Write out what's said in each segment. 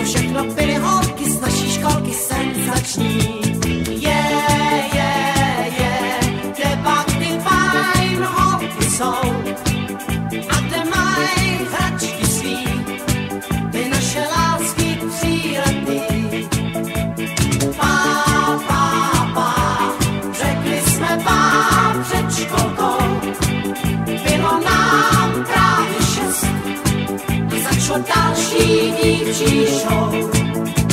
Všechno byly holky z naší školky senzační. Kde pak ty fajn holky jsou a kde mají hračky svý, ty naše lásky příletný. Řekli jsme vám před školkou, bylo nám právě 6 a začalo další dívčí show.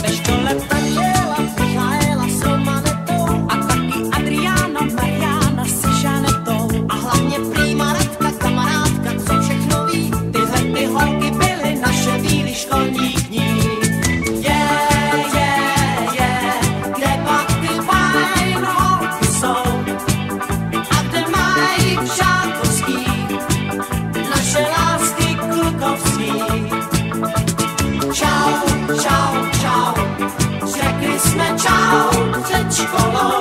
Ve škole tančila Michaela s Romanetou a taky Adriana, Mariana se Žanetou. A hlavně prýma Radka, kamarádka, co všechno ví, tyhle ty holky byly naše bílý školní dní. Kde pak ty fajn holky jsou a kde mají přátelský naše lásky klukovský. Čau, čau, čau, řekli jsme čau před školou.